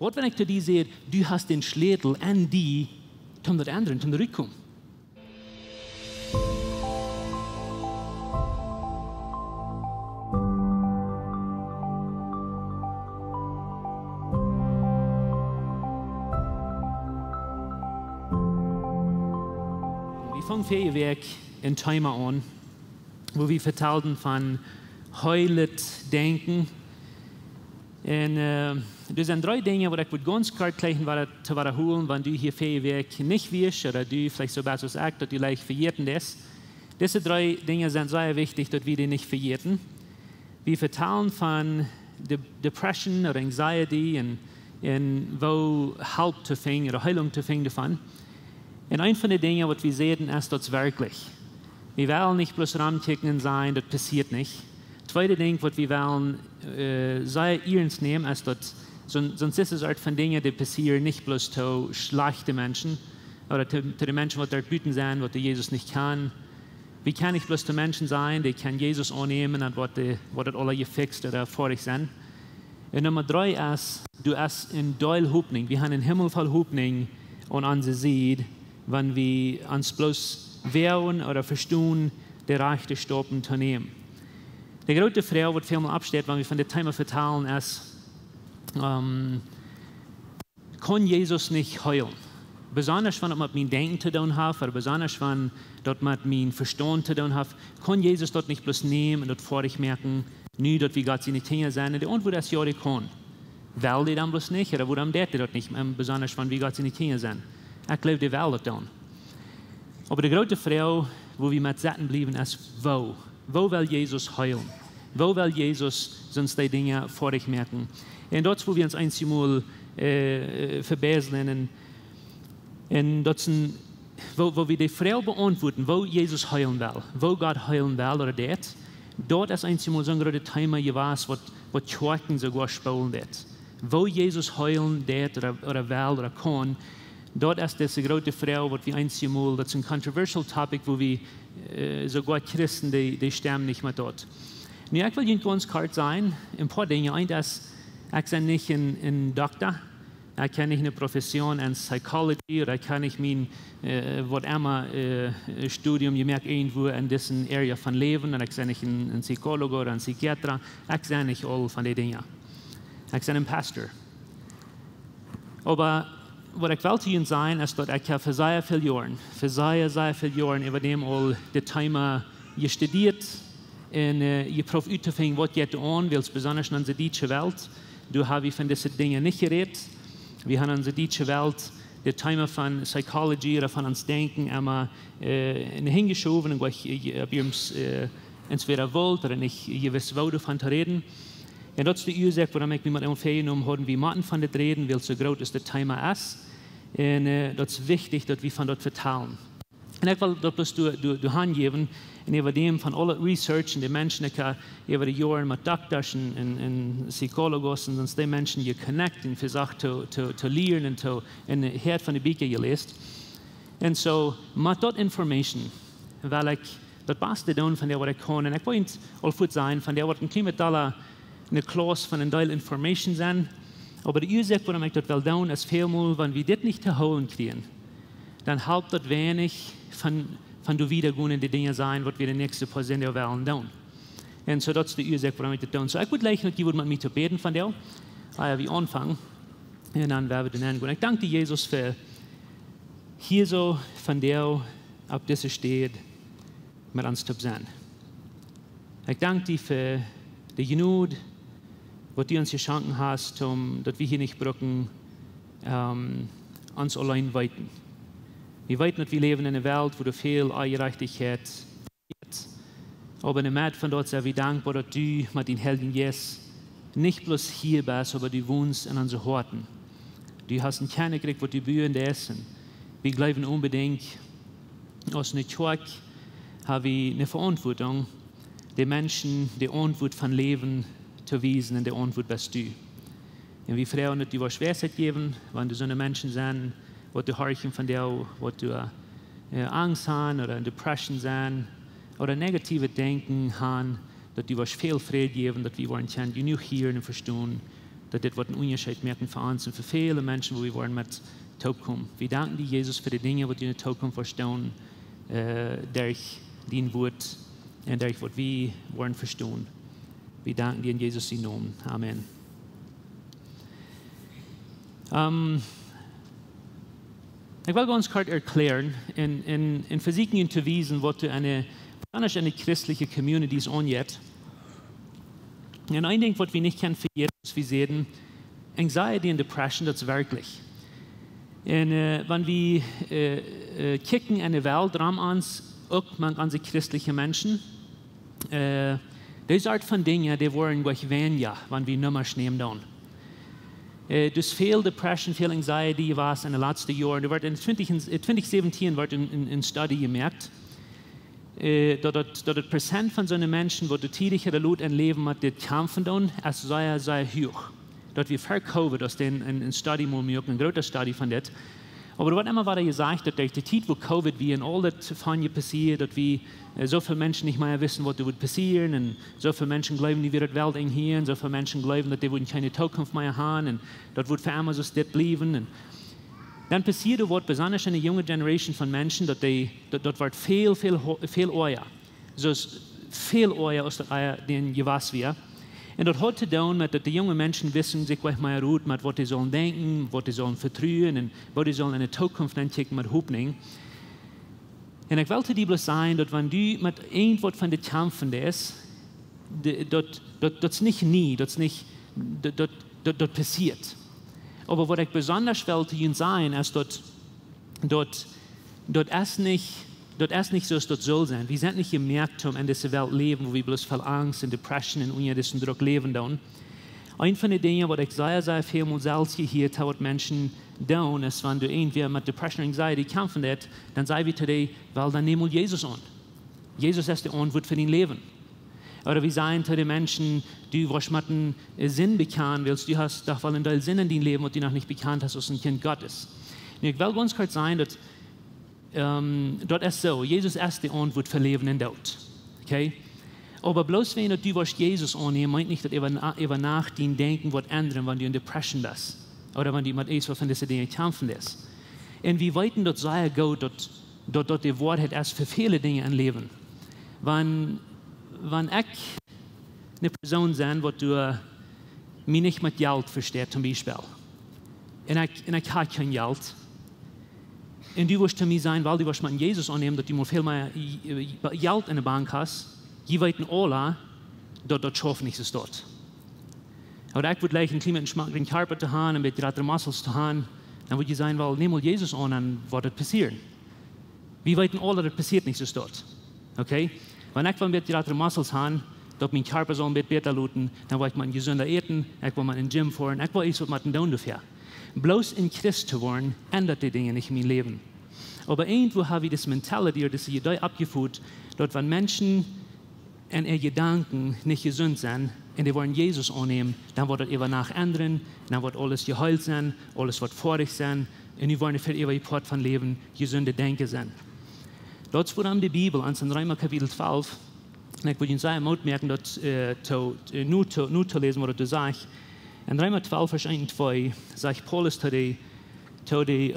Was, wenn ich zu dir sage, du hast den Schlüssel an die, zum das anderen, zum Rückkommen? Wir fangen Ferienwerk in Timer an, wo wir vertelten von heulet denken. Und er sind 3 Dinge, die ich ganz klar gleich zu wiederholen, wenn du hier Ferienwerk nicht wirst oder du vielleicht so etwas sagst, dass du leicht verjährten das. Diese 3 Dinge sind sehr wichtig, dass wir die nicht verjährten. Wir vertellen von Depression oder Anxiety und wo Halt zu finden oder Heilung zu finden davon. Und ein von den Dingen, was wir sehen, ist das wirklich. Wir wollen nicht bloß Rahmenkicken sein, das passiert nicht. Zweite Ding, was wir wollen sehr ernst nehmen, ist, dass sonst ist es Art von Dingen, die passieren nicht bloß zu schlechten Menschen oder zu den Menschen, die dort büten sind, was Jesus nicht kann. Wir können nicht bloß die Menschen sein, die können Jesus annehmen und was das alle gefixt oder vorig sind. Und Nummer 3 ist, du hast in Deul Hoffnung, wir haben einen Himmel voll Hoffnung und unsere Seed, wenn wir uns bloß wehren oder verstehen, die Rechte stoppen zu nehmen. Die große Frage, die vielmal absteht, wenn wir von dem Thema vertellen, ist, kann Jesus nicht heilen? Besonders wenn es mit meinem Denken zu tun hat, oder besonders wenn das mit meinem Verstand zu tun hat, kann Jesus dort nicht bloß nehmen und dort vor sich merken, nicht, dass wir Gott seine Dinge sind. Und die Antwort ist ja, die kann. Will die dann bloß nicht, oder warum der dort nicht, besonders wenn wir Gott seine Dinge sind? Ich glaube, die will das dann. Aber die große Frage, wo wir mit satten bleiben, ist, wo? Wo will Jesus heilen? Wo will Jesus sonst die Dinge vor sich merken? Und dort, wo wir uns einmal verbessern, und dort, wo wir die Frage beantworten, wo Jesus heilen will, wo Gott heilen will oder das, dort ist einmal so ein großes Thema gewesen, was Kirchen sogar spielen wird. Wo Jesus heilen wird oder will oder kann, dort ist diese große Frage, was wir einmal, das ist ein controversial Topic, wo wir sogar Christen, die sterben nicht mehr dort. Und ich will Ihnen ganz klar sein, ein paar Dinge. Ein, dass ich bin nicht ein Doktor, ich habe nicht eine Profession in Psychology oder ich habe nicht mein, was immer, Studium gemerkt irgendwo in diesem Area von Leben und ich bin nicht ein Psychologe oder ein Psychiater. Ich bin nicht all von den Dingen. Ich bin ein Pastor. Aber was ich will zu Ihnen sagen, ist, dass ich für sehr viele Jahre über dem all die Thema studiert und geprobt auszufinden, was geht an, weil es besonders in unserer deutschen Welt, du hast von diesen Dingen nicht geredet. Wir haben in unserer deutschen Welt die Thema von Psychology oder von uns Denken immer hingeschoben und ob ihr es entweder wollt oder nicht gewiss wollt, davon zu reden. Und das ist die Ursache, warum ich mich mit dem Ferien haben, wie Martin von das reden, weil so groß ist das Thema ist. Und das ist wichtig, dass wir von dort vertellen. Und ich will das du angeben, und über dem von aller Research und die Menschen, die über die Jahre mit Doktors und Psychologen und sonst die Menschen connecten, für sich zu lernen und in der Herd von den Büchern gelesen. Und so, mit der Information, weil ich das Beste tun von der, was ich kann, und ich wollte all gut sein, von der, was ein Klima eine Klasse von einem Teil Information sind. Aber die Ursache, warum ich das will tun, ist vielmal, wenn wir das nicht zu holen kriegen, dann hilft das wenig von du wieder in die Dinge sein, was wir die nächste Person der wollen tun. Und so das ist die Ursache, warum ich das tun. So ich würde gleich noch mit mir zu beten von dir, wir anfangen, und dann werden wir den angehen. Ich danke dir, Jesus, für hier so von dir, auf dieser steht, mit uns zu sein. Ich danke dir für die Genüge, was du uns geschenkt hast, dass wir hier nicht brauchen, uns allein weiten. Wir weiten, dass wir leben in einer Welt, wo du viel Ungerechtigkeit gibt. Aber in der Mitte von dort sind wir dankbar, dass du mit den Helden Jesus nicht bloß hier bist, aber du wohnst in unseren Horten. Du hast einen Kern gekriegt, was du bühen essen. Wir glauben unbedingt, aus einer Kirche haben wir eine Verantwortung, den Menschen die Antwort von Leben zu wiesen, und die Antwort bist du. Und wir freuen uns, dass du Schwerheit geben, wenn du so eine Menschen sind, was du horchen von dir, was du Angst haben oder Depression sind oder negative Denken haben, dass du viel Frieden geben, dass wir wollen genug hören und verstehen, dass das wird ein Unterschied merken für uns und für viele Menschen, wo wir wollen mit Taub kommen. Wir danken dir, Jesus, für die Dinge, die in der Zukunft verstehen, durch dein Wort und durch was wir wollen verstehen. Wir danken dir in Jesus' Namen. Amen. Ich will ganz kurz erklären, in versuchen zu wiesen, was eine christliche Community ist angeht. Und ein Ding, was wir nicht kennen für jeden, ist, wir sehen, Anxiety und Depression, das ist wirklich. Und wenn wir kicken in die Welt, ran uns, auch man ganze christliche Menschen, diese Art von Dingen, die wollen gleich weniger, wenn wir nicht mehr nehmen dann. Dus veel Depression, veel Anxiety was in den letzten Jahren. Er wird in 2017 wird in Studie gemerkt, dass das Prozent von so einen Menschen, die tätig oder Leute ein Leben mit dem kämpfen, ist sehr, sehr hoch. Dass wir vor Covid aus den in Studie machen, ein großer Studie von das. Aber da wird immer weiter gesagt, dass durch die Zeit, wo Covid wie und all das von hier passiert, dass wir so viele Menschen nicht mehr wissen, was da wird passieren, und so viele Menschen glauben, die wird die Welt hier, und so viele Menschen glauben, dass die keine Zukunft mehr haben, und das wird für immer so das bleiben. Und dann passiert was, besonders in der jungen Generation von Menschen, dass das wird viel Euer. So viel Euer aus der Eier, den gewass wir. Und das hat zu tun mit, dass die jungen Menschen wissen, sich gleich mal gut, mit was sie sollen denken, was sie sollen vertrauen und was sie sollen in der Zukunft ankicken mit Hoffnung. Und ich wollte dir bloß sagen, dass wenn du mit irgendwas von den Kämpfen ist, das nicht nie, das passiert. Aber was ich besonders wollte Ihnen sagen, ist, dass es nicht so ist, das soll sein. Wir sind nicht gemerkt, in dieser Welt leben, wo wir bloß voll Angst und Depression und unter diesem Druck leben. Ein von den Dingen, was ich sehr, sehr viel mal selbst gehört habe, Menschen tun, ist, wenn du irgendwie mit Depression und Anxiety kämpfen willst, dann sagen wir today, weil dann nehmen wir Jesus an. Jesus ist der Antwort für dein Leben. Oder wir sagen zu den Menschen, du was mit einem Sinn bekannt willst, du hast doch wohl einen Sinn in deinem Leben, und du noch nicht bekannt hast, als ein Kind Gottes. Und ich will ganz kurz sagen, dass dort ist so, Jesus ist die Antwort für Leben und Tod. Okay? Aber bloß wenn du Jesus annehmen, meint nicht, dass über nach dein Denken wird ändern, wenn du in Depression bist. Oder wenn du mit etwas von diesen Dingen kämpfen bist. Und wir weiten dort sehr gut, dass die Wahrheit ist für viele Dinge im Leben. Wenn ich eine Person bin, die du mich nicht mit Geld versteht, zum Beispiel, und ich habe kein Geld, und du wirst zu mir sein, weil du wirst mit Jesus annehmen, dass du viel mehr Geld in der Bank hast, die weiten alle, dass das Schaffen nicht ist dort. Aber ich würde gleich ein kleines Schmack den Körper zu haben, und mit den Muskeln zu haben, dann würde ich sagen, weil nimm mal Jesus an, dann wird das passieren. Wir weiten alle, das passiert nicht ist dort. Okay? Wenn ich mit den Muskeln habe, dass mein Körper so ein bisschen besser looten, dann will ich mal gesünder essen, ich will mal in den Gym fahren, ich will etwas mit dem tun dafür. Bloß in Christ zu werden, ändert die Dinge nicht in meinem Leben. Aber irgendwo habe ich das Mentality, das Idee abgeführt, dass wenn Menschen in ihren Gedanken nicht gesund sind und die wollen Jesus annehmen, dann wird das über nach ändern, dann wird alles geheilt sein, alles wird vorig sein und die wollen für ihre Part von Leben gesunde Denken sein. Dort wird die Bibel, in Römer Kapitel 12, und ich würde Ihnen sagen, merken, dass nur zu lesen, was du sagst. In Römer 12, Vers 1 und 2, sagt Paulus zu den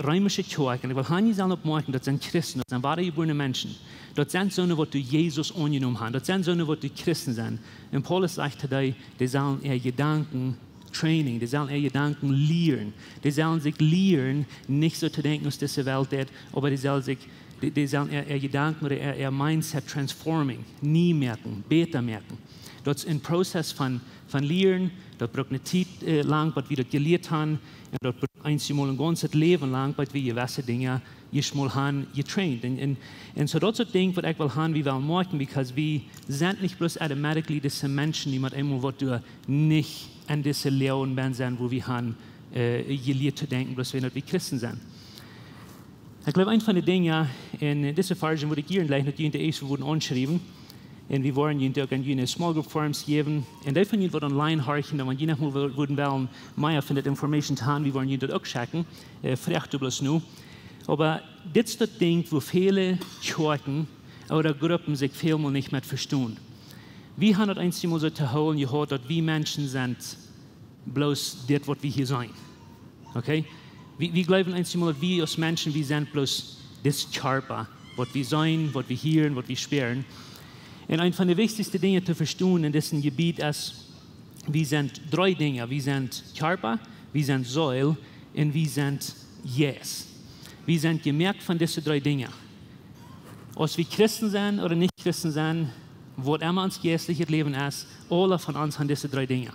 römischen Kirchen, ich will nicht sagen, das sind Christen, das sind wahre geborene Menschen. Das sind so, was du Jesus angenommen hast. Das sind so, was du Christen sind. Und Paulus sagt zu dir, die sollen ihre Gedanken Training, die sollen ihre Gedanken lehren. Die sollen sich lehren, nicht so zu denken, aus dieser Welt, aber die sollen ihre Gedanken oder ihr Mindset transforming, nie merken, besser merken. Das ist ein Prozess von Lehren, das braucht eine Zeit lang, was wir das gelernt haben, und das braucht ein ganzes Leben lang, was wir gewisse Dinge mal haben getraint. Und so das ist das Ding, was ich will haben, wir wollen machen, weil wir sind nicht bloß automatically diese Menschen, die mit einmal, was du nicht an diese Lehren sind, wo wir haben gelernt zu denken, bloß wenn wir Christen sind. Ich glaube, ein von den Dingen, in dieser Phase, wo ich hier gleich noch die ersten wurden angeschrieben, und wir wollen ihnen auch eine Small Group Forms geben. Und die von ihnen wird online horchen, und wenn je nachdem würden wollen, mehr von der Information zu haben, wir wollen ihnen das auch checken. Fragt du bloß nur. Aber das ist das Ding, wo viele Kirchen oder Gruppen sich vielmal nicht mehr verstehen. Wir haben das einzige Mal so zu holen, dass wir Menschen sind, bloß das, was wir hier sein. Okay? Wir glauben einmal, wir als Menschen, wir sind bloß das Körper, was wir sein, was wir hören, was wir spüren. Und eine von den wichtigsten Dingen zu verstehen in diesem Gebiet ist, wir sind drei Dinge. Wir sind Körper, wir sind Säule und wir sind Yes. Wir sind gemerkt von diesen drei Dingen. Ob wir Christen sind oder nicht Christen sind, was immer uns geistliches Leben ist, alle von uns haben diese drei Dinge.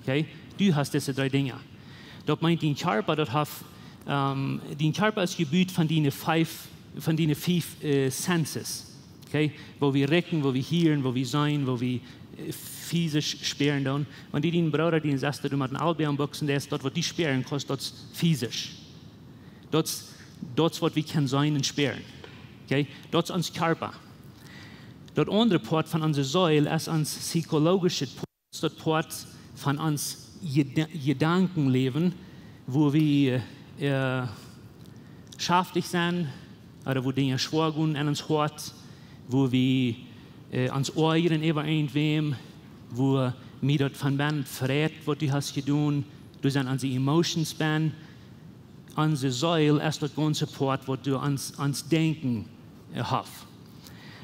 Okay? Du hast diese drei Dinge. Das meint dein Körper, dein Körper ist gebildet von den fünf Senses. Okay? Wo wir riechen, wo wir hören, wo wir sein, wo wir physisch spüren. Und wenn die deinen Bruder, den sagst du mit einem Albeeren boxen, der ist dort, was die spüren, kostet das physisch. Dort, was wir können sein und spüren. Okay? Das ist unser Körper. Das andere Part von unserer Säule ist unser psychologisches Part. Das Part von uns Gedankenleben, wo wir schaftig sind, oder wo Dinge schwer gehen an uns hart, wo wir uns äußern über irgendwem, wo mir dort von Ben verrät, was du hast getan, du sind unsere Emotions Ben. Unsere Säule ist das ganze Part, was du ans Denken hast.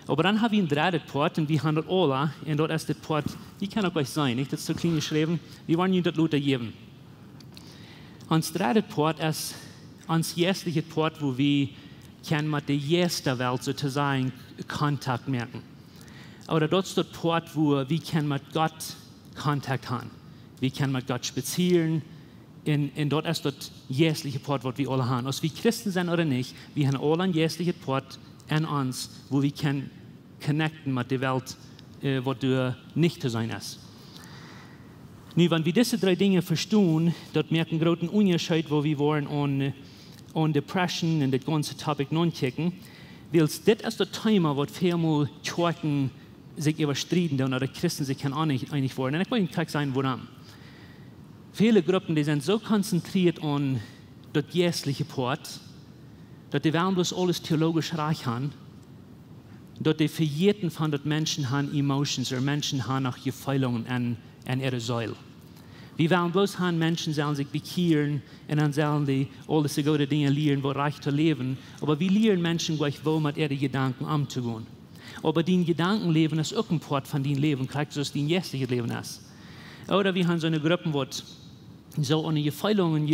Aber dann haben wir einen dritten Part, und wir haben das alle, und dort ist das Part, die kann auch euch sein, nicht? Das ist so klein geschrieben, wir wollen nicht das Leute geben. Unser dritter Part ist unser jährliches Part, wo wir mit der ersten Welt sozusagen Kontakt merken. Oder dort ist das Part, wo wir mit Gott Kontakt haben. Wir können mit Gott spazieren, und dort ist das jährliche Part, was wir alle haben. Ob wir Christen sind oder nicht, wir haben alle ein jährliches Part an uns, wo wir können connecten mit der Welt, was du nicht zu sein ist. Nun, wenn wir diese drei Dinge verstehen, dort merken wir einen Unterschied, wo wir wollen an Depression und das ganze Topic non-checken, weil das ist das Thema, was vielmal Kirchen sich überstriden oder Christen sich auch nicht einig wollen. Und ich will Ihnen gleich sagen, warum. Viele Gruppen, die sind so konzentriert an das geistliche Part, dass die wollen bloß alles theologisch reich haben, dass die für jeden von den Menschen haben Emotions oder Menschen haben auch Gefühlungen an ihrer Säule. Wir wollen bloß haben, Menschen sollen sich bekehren und dann sollen die alles so gute Dinge lernen, wo reich zu leben. Aber wir lernen Menschen gleichwohl mit ihren Gedanken umzugehen. Aber dein Gedankenleben ist auch ein Part von deinem Leben, gleich so dein jetziges Leben ist. Oder wir haben so eine Gruppe, wo so eine Gefühlungen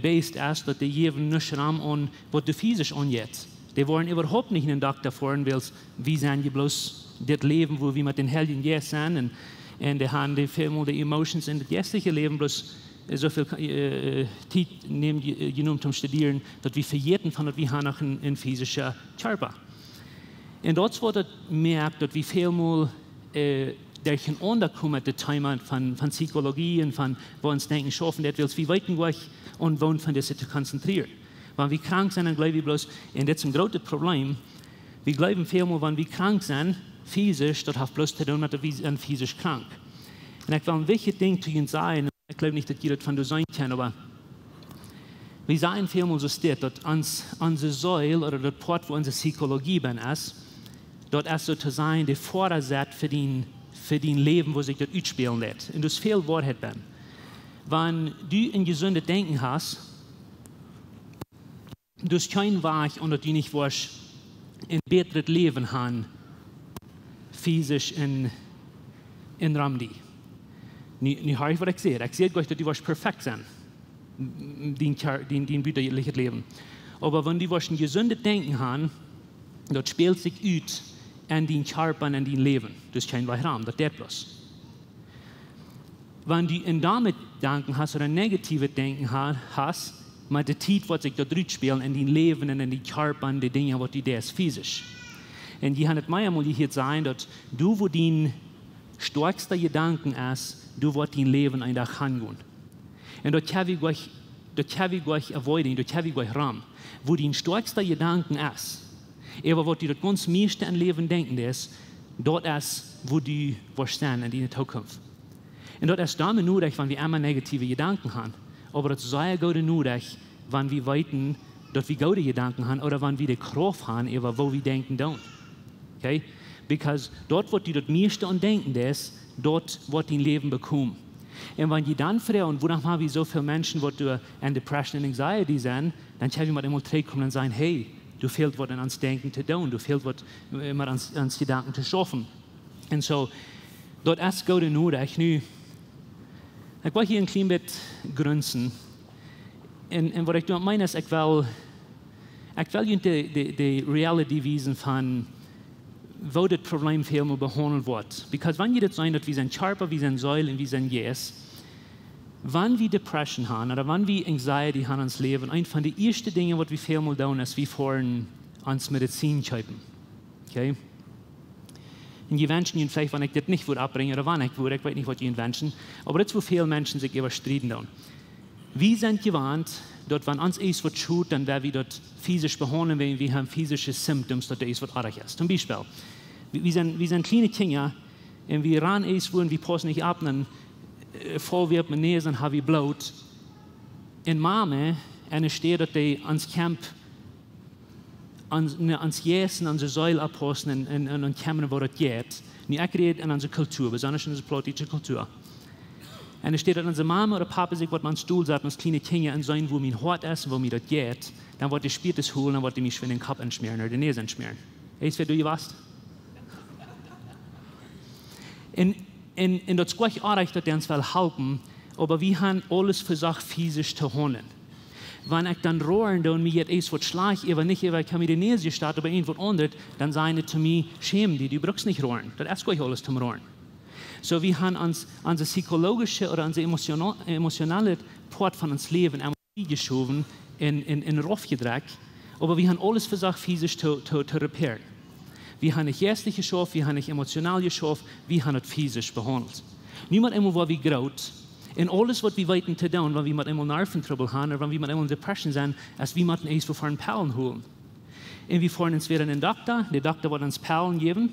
based ist, dass die geben nicht Raum an, was du physisch angeht. Die wollen überhaupt nicht einen Doktor fahren, weil wir sind ja bloß das Leben, wo wir mit den Helden jetzt sind. Und die haben die vielmal die Emotions in das jetzige Leben bloß so viel Zeit genommen zum Studieren, dass wir für jeden von uns, wir haben noch einen physischen Körper. Und dort wird merkt, dass wir vielmal durch ein unterkommen, das Thema von Psychologie und von, wo uns denken, schaffen, das wir weiten gleich und wollen von das zu konzentrieren. Wenn wir krank sind, dann glauben wir bloß, und das ist ein großes Problem, wir glauben vielmal, wenn wir krank sind, physisch, das hat bloß zu tun, dass wir sind physisch krank. Und ich will ein wichtiges Ding zu Ihnen sagen, ich glaube nicht, dass jeder von uns sein kann, aber wir sagen vielmal so steht, dass unsere Säule oder das Port, wo unsere Psychologie ist, dort ist sozusagen der Vordersatz für dein Leben, wo sich das ausspielen lässt. Und das viel Wahrheit bin. Wenn du ein gesundes Denken hast, du hast kein Weg, und du nicht willst, ein besseres Leben haben, physisch in Ramdi. Nu habe ich, was ich sehe. Ich sehe gleich, dass du perfekt sein, dein brüderliches Leben. Aber wenn du ein gesundes Denken hast, das spielt sich aus an dein Körper und an dein Leben. Das ist kein Raum, das ist bloß. Wenn du in damit Gedanken hast oder negative Denken hast, mit der Zeit wird sich dort spielen in dein Leben und in dein Körper und die Dinge, was du ist physisch. Und die haben es mir einmal hier sagen, dass du, wo dein stärkster Gedanken ist, du wirst dein Leben in der Hand gehen. Und dort haben wir gleich avoiden, dort haben wir gleich Raum. Wo dein stärkster Gedanken ist, aber was du das ganz meiste an Leben denken ist, dort ist, wo du wirst stehen in deiner Zukunft. Und dort ist damit nötig, wenn wir immer negative Gedanken haben. Aber das sei gut nötig, wenn wir weiten, dass wir gute Gedanken haben oder wenn wir die Kraft haben, über wo wir denken don't. Okay? Because dort, wo du das meiste an denken ist, dort wird dein Leben bekommen. Und wenn je dann früher, und wonach haben wir so viele Menschen, die durch eine Depression und Anxiety sind, dann können wir mit einmal zurückkommen und sagen, hey, du fehlt was ans Denken zu tun, du fehlt was immer ans Gedanken zu schaffen. Und so, dort ist gute Not, ich will hier ein klein bisschen grünzen. Und was ich meine ist, ich will die Realität wiesen von, wo das Problem viel mehr behandelt wird. Because wenn ihr das sagt, dass wir sind Körper, wir sind Säule und wir sind Yes, wenn wir Depression haben oder wenn wir Anxiety haben ins Leben, eine von den ersten Dingen, was wir viel mehr tun, ist, wir fahren ans Medizin schreiben. Okay? Und die Menschen, vielleicht, wenn ich das nicht abbringen oder wann ich weiß nicht, was die wünschen, aber das, wo viele Menschen sich überstritten tun. Wir sind gewarnt, dort, wenn uns etwas was tut, dann werden wir dort physisch behandeln, wenn wir haben physische Symptome, dass etwas was arg ist. Zum Beispiel, wir sind kleine Kinder, und wir ran etwas, wo wir passen nicht ab, dann voll wir mit Nähe sind, haben wir Blut. In Mame, eine steht, dass die ans Camp, ans Jessen, an der Säule abpassen und kämen, wo das geht. Und ich rede in unserer Kultur, besonders in unserer politische Kultur. Und es steht, dass unsere Mama oder Papa sich, was man Stuhl sagt, als kleine Kinder und sagen, wo mein Hort ist, wo mir das geht, dann wird die Spiritus holen, dann wird die mich für den Kopf entschmieren oder den Nase entschmieren. Weißt du, wer du warst? Und das ist gleich auch recht, dass die uns helfen, aber wir haben alles versucht, physisch zu handeln. Wenn ich dann rohren und mir jetzt was schlage, aber nicht, weil ich kann mir die Nase starten, aber irgendwas anderes, dann sagen sie zu mir, schäm dich, du brauchst nicht rohren. Das ist gleich alles zum Rohren. So, wir haben unsere psychologische oder unsere emotionale Part von uns Leben einmal geschoben, in Rauf gedrückt, aber wir haben alles versucht, physisch zu reparieren. Wir haben nicht geistlich geschafft, wir haben nicht emotional geschafft, wir haben es physisch behandelt. Niemand einmal, wo wir graut, in alles, was wir weiten zu tun, wenn wir mit einmal Nerventrouble haben oder wenn wir mit einmal Depression sind, als wir mit uns von Perlen holen. Und wir fahren uns wieder einen Doktor, der Doktor wird uns Perlen geben.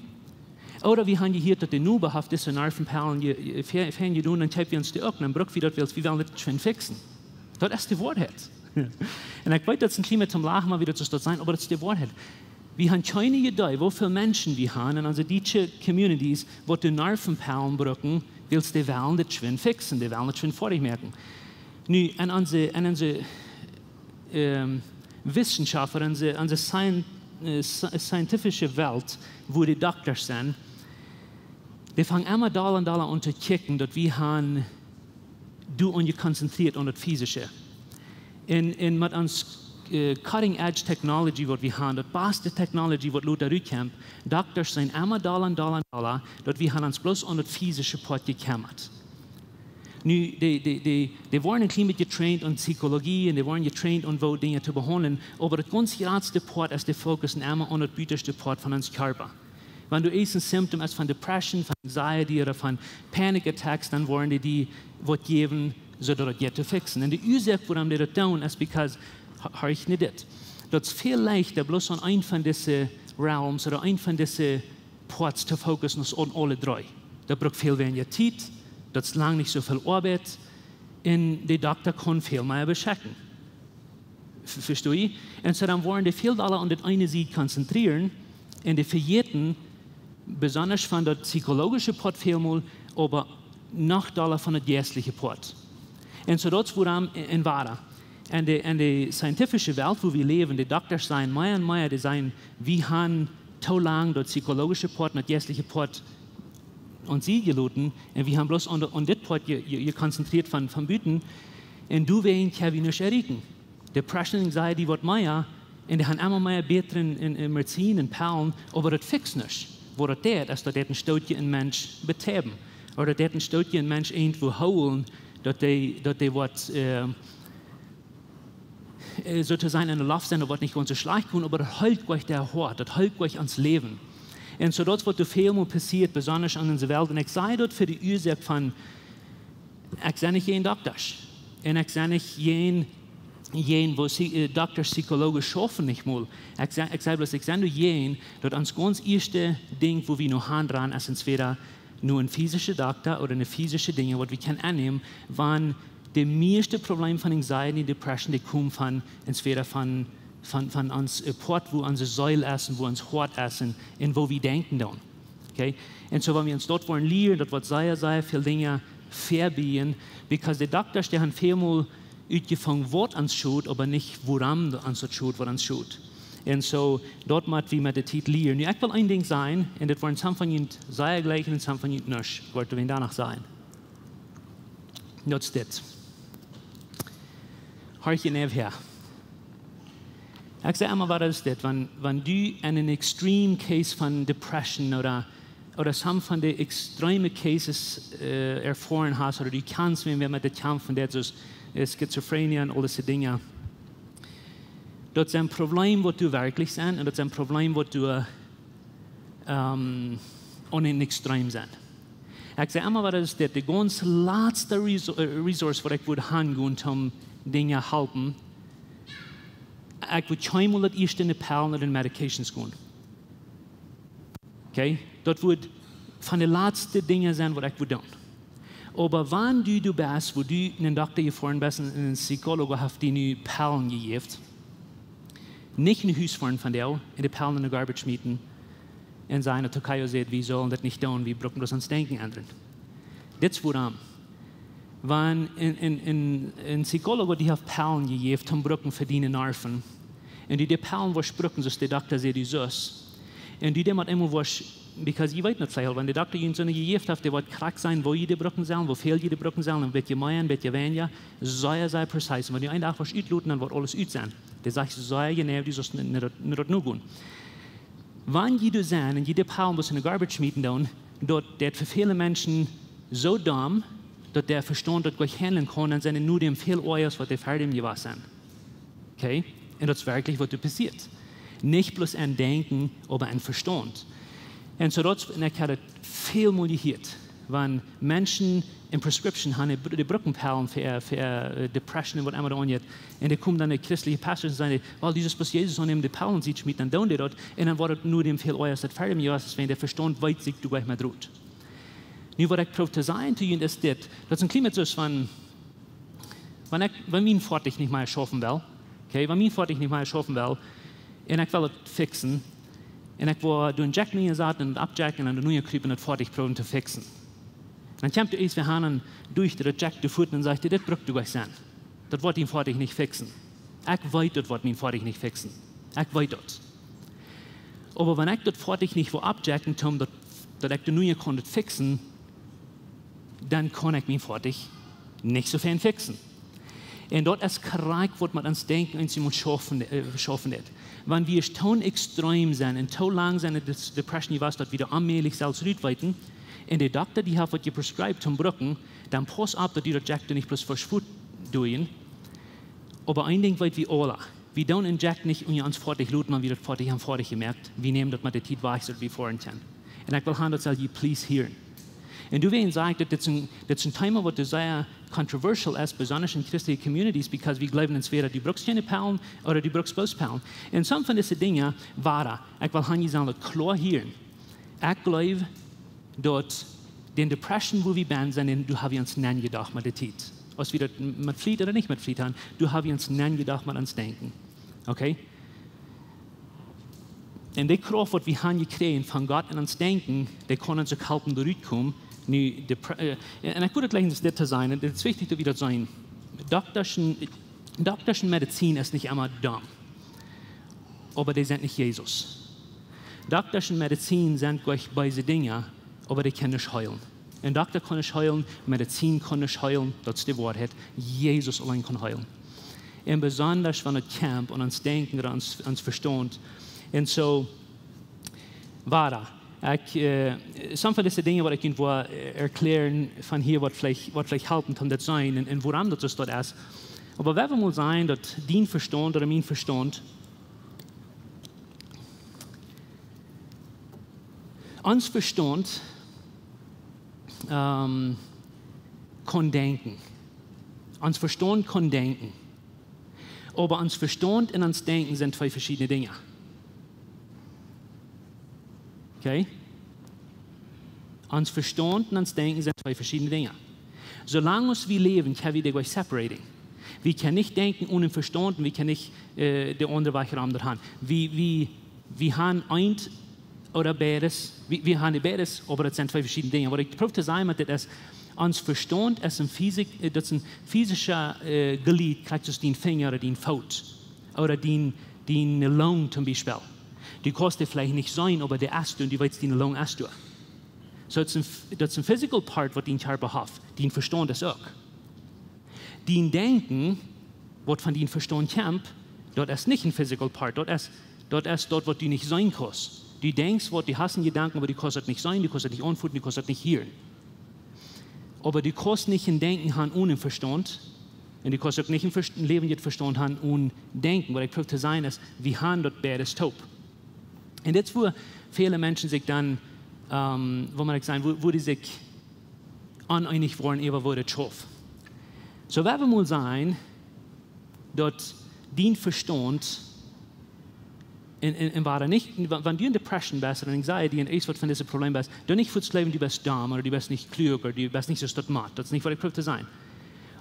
Oder wir haben gehört, dass die Nuberhaft ist, und Nervenperlen fern gedun, dann tappen wir uns die Augen, dann braucht wir das, wir wollen das schön fixen. Das ist die Wahrheit. Und ich weiß, das ist ein Klima zum Lachen, mal wieder zu sein, aber das ist die Wahrheit. Wir haben keine Idee, wie viele Menschen wir haben in unseren deutschen Communities, die die Nervenperlen brauchen, weil sie wollen das schön fixen, die wollen das schön fertig merken. Nun, an unsere Wissenschaft, an unsere scientische Welt, wo die Doktor sind, die fangen immer Dollar an zu kicken, dass wir haben, du und konzentriert auf das Physische. Und mit uns Cutting-Edge Technology, was wir haben, das beste Technology, was Luther rückkommt, Doktor sind immer Dollar, dass wir haben uns bloß auf das physische Part gekümmert. Nu, die waren ein bisschen getraint in Psychologie und die waren getraint, um Dinge zu behandeln, aber das ganz geradste Part ist der Fokus immer auf das büteste Part von unserem Körper. Wenn du ein Symptom hast von Depression, von Anxiety oder von Panic Attacks, dann wollen die was geben, so dass das zu fixen. Und die Ursache, warum die das tun, ist, because habe ich nicht das. Das ist viel leichter, bloß an einen von diesen Realms oder einen von diesen Parts zu fokussen, als an alle drei. Da braucht viel weniger Zeit, das ist lange nicht so viel Arbeit, und der Doktor kann viel mehr beschäftigen. Verstehe ich? Und so dann wollen die viel Dollar an das eine Seite konzentrieren, und die verjährten, besonders von der psychologischen Part viel mal, aber noch Dollar von der geistlichen Part. Und so das, woran in Wara. In der scientifischen Welt, wo wir leben, die Doktor sagen, mehr und mehr, die sagen, wir haben so lange der psychologische Part und der geistliche Part und sie geluten, und wir haben bloß an das Part konzentriert von Büten, und du willst ja wie nicht erreichen. Depression, Anxiety wird mehr, und die haben immer mehr Beter in Medizin und Perlen, aber das fixt nicht. Wo das ist, dass ein Stootje ein Mensch betreiben. Oder dass ein Stootje ein Mensch irgendwo holen, dass die was sozusagen in der Luft sind, was nicht ganz so schlecht tun, aber das hält euch der Hort, das hält euch ans Leben. Und so das, was viel mal passiert, besonders an unserer Welt, und ich sage dort für die Ursache von, ich sehe nicht jeden Doktor, und ich sehe nicht jeden, wo Doktor psychologisch schaffen nicht mal. Ich sage bloß, ich sehe nur jeden, dass uns ganz erste Ding, wo wir noch haben dran, ist entweder nur ein physischer Doktor oder eine physische Dinge, was wir können annehmen, waren die meisten Probleme von Anxiety und Depression, die kommen von entweder von uns Port, wo unsere Säule essen, wo uns Hort essen und wo wir denken dann. Okay? Und so, wenn wir uns dort wollen lernen, das wird sehr, sehr viele Dinge verbiegen, because der Doktor, der hat vielmal uitgefangen, was ans schaut, aber nicht, woran ans schaut, was ans schaut. Und so, dort macht wie mit der Titel lernen. Ich will ein Ding sein, und das wollen some von ihnen sehr gleich und some von ihnen nicht. Ich wollte wen danach sein. Das ist das. Hörchen her. Ich sage immer, was ist das, wenn du einen extremen Case von Depression oder some von den extremen Cases erfahren hast, oder du kannst, wenn wir mit dem kämpfen, das ist Schizophrenie und all diese Dinge. Das ist ein Problem, was du wirklich sein, und das ist ein Problem, was du an den Extrem sein. Ich sage immer, was ist das, die ganz letzte Ressource, was ich würde haben, um Dinge zu helfen. Ich würde keinmal das erste in die Pillen oder in Medications gehen. Okay? Das wird von den letzten Dingen sein, was ich würde tun. Aber wenn du bist, wo du einen Doktor gefahren bist und einen Psychologe hast, die die Pillen gegeben, nicht in ein Haus fahren von dir, in die Pillen in der Garbage schmieden und sagen, Türkei sagt, wir sollen das nicht tun, wir brauchen das ans Denken ändern. Das ist warum. Wenn ein Psychologe, die hat Pillen gegeben, haben Brücken für die Nerven, und die Pillen versprochen, dass der Doktor sagt, die Süß, und die dem hat immer was, because ich weiß nicht viel, wenn der Doktor ihnen so eine gegeben hat, der wird krank sein, wo jede Brücken sollen, wo viel jede Brücken sollen, und welche mehr, welche weniger, sehr präzise. Wenn die einen Tag was ausluten, dann wird alles ut sein. Der sagt, sehr genau, die sollst nicht nur gehen. Wenn jeder sein, und jede Pillen, was in der Garbage schmieden, dort für viele Menschen so dumm, dass der verstehen, dass gleich handeln kann, dann sind nur dem viel Euers, was der fertig gewesen sind. Okay? Und das ist wirklich, was passiert. Nicht bloß ein Denken, aber ein Verstand. Und so das, und ich habe viel mal gehört, wenn Menschen in Prescription haben, die Brückenperlen für Depression und was immer da angeht, und da kommt dann der christliche Pastor und sagt, weil dieses bloß Jesus an ihm die Perlen sieht, schmiert, dann tun die dort, und dann wird nur dem viel Euers, das fertig gewesen ist, wenn der Verstand weit sich du gleich mal droht. Nu, was ich probiere zu sagen zu Ihnen, ist das ist ein Klima so, wenn mein Vater nicht mehr schaffen will, okay, wenn mein Vater nicht mehr schaffen will, und ich will es fixen, und ich will durch Jack mir gesagt und abjacken und dann nur kriegen und fertig probieren zu fixen. Dann kommt er erst, wir haben durch den Jack die Fuß und sagt, das braucht du gleich sein. Das wird ihn fertig nicht fixen. Ich weiß, das wird ihn fertig nicht fixen. Ich weiß das. Aber wenn ich das fertig nicht abjacken kann, dass ich das nur fixen kann, dann kann ich mich fertig nicht so viel fixen. Und dort ist Krieg, was man ans Denken und sie muss schaffen hat. Wenn wir schon extrem sind und so lang sind, dass Depression was dort wieder allmählich selbst rückweiten, und der Doktor, die hat was prescribed zum Brücken, dann pass auf, dass die Injekte nicht bloß verschwut tun. Aber ein Ding weit wie alle. Wir tun Injekt nicht und uns fertig looten, man wird fertig haben fertig gemerkt. Wir nehmen das mit der Zeit weich, wie vorhin kann. Und ich will haben, dass ihr please hören. Und du wirst sagen, das ist ein Thema, was sehr controversial ist, besonders in christlichen Communities, weil wir glauben entweder die brauchst keine Perlen oder die brauchst bloß Perlen. Und some von diesen Dingen waren, ich will haben sagen, klar hören. Ich glaube, dass die Depression, wo wir sind, du hast uns nicht gedacht mit der Zeit. Ob wir das mit Flied oder nicht mit Flied haben, du hast uns nicht gedacht mit uns Denken. Okay? Und die Kraft, die wir haben gekriegt von Gott in uns Denken, die können uns auch helfen, durchkommen. Und ich würde gleich das zu sein, und es ist wichtig, dass wir das sagen. Doktorische Medizin ist nicht immer dumm, aber die sind nicht Jesus. Doktorische Medizin sind gleich beide Dinge, aber die können nicht heilen. Ein Doktor kann nicht heilen, Medizin kann nicht heilen, das ist die Wahrheit. Jesus allein kann heilen. Und besonders, wenn es kämpft und uns Denken oder uns Verstand. Und so, some von diesen Dingen, die ich Ihnen erklären von hier, was vielleicht helfen kann, das sein und woran das dort ist. Aber wenn wir mal sagen, dass dein Verstand oder mein Verstand uns Verstand kann denken. Uns Verstand kann denken. Aber uns Verstand und uns Denken sind zwei verschiedene Dinge. Okay? Uns Verstand und uns Denken sind zwei verschiedene Dinge. Solange wir leben, können wir die gleich separieren. Wir können nicht denken ohne Verstand und wir können nicht der andere welche Raum haben. Wir haben eins oder beides, wir haben beides, aber das sind zwei verschiedene Dinge. Was ich probiere zu sagen, das ist, Ans Verstand ist ein physischer Glied, kriegst du den Finger oder den Fuß oder den Lunge zum Beispiel. Die kostet vielleicht nicht sein, aber der Ast und die weißt den Lunge Ast. So das ist ein physical part, was den Körper hat. Den Verstand ist auch. Den Denken, was von den Verstand kommt, dort ist nicht ein physical part. Dort ist dort, was du nicht sein kannst. Du denkst, was du hast in Gedanken, aber die kostet nicht sein, die kostet nicht anfühlen, die kostet nicht hören. Aber du kannst nicht ein Denken haben ohne Verstand. Und du kannst auch nicht ein Leben mit Verstand haben ohne Denken. Was ich probiere zu sein, ist, wir haben dort beides taub. Und jetzt, wo viele Menschen sich dann, wo man sagen, wo die sich uneinig waren über wo das schafft. So werden wir mal sein, dass den Verstand und war nicht, wenn du in Depression bist oder Anxiety und was von diesem Problem bist, dann nicht für das Leben, du bist dumm oder du bist nicht klug oder du bist nicht so smart. Das ist nicht, was ich probiere zu sein.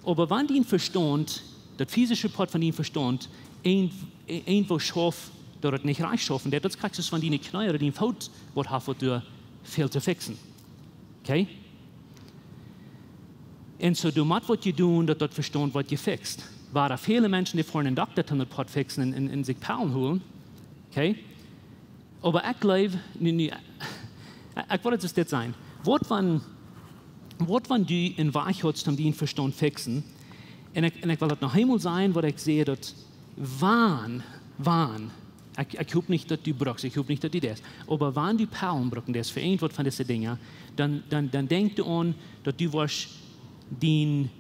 Aber wenn dein Verstand, das physische Part von deinem Verstand, irgendwo schafft, dort nicht reich schaffen, das kriegst du von deinen Knien oder deinem Haut, was du viel zu fixen. Okay? Und so, du musst was tun, dass dort Verstand, was du fixt. Waren viele Menschen, die vorhin einen Doktor tun, das fixen und sich Perlen holen. Okay? Aber ich glaube, ich wollte es das sein. Was wenn du in Wahrheit zum deinen Verstand fixen? Und ich will das noch einmal sein, wo ich sehe, dass wann, ich hoffe nicht, dass du brauchst, ich hoffe nicht, dass du das, aber wenn du Perlen brauchst, das für irgendwas von diesen Dingen, dann denk du an, dass du den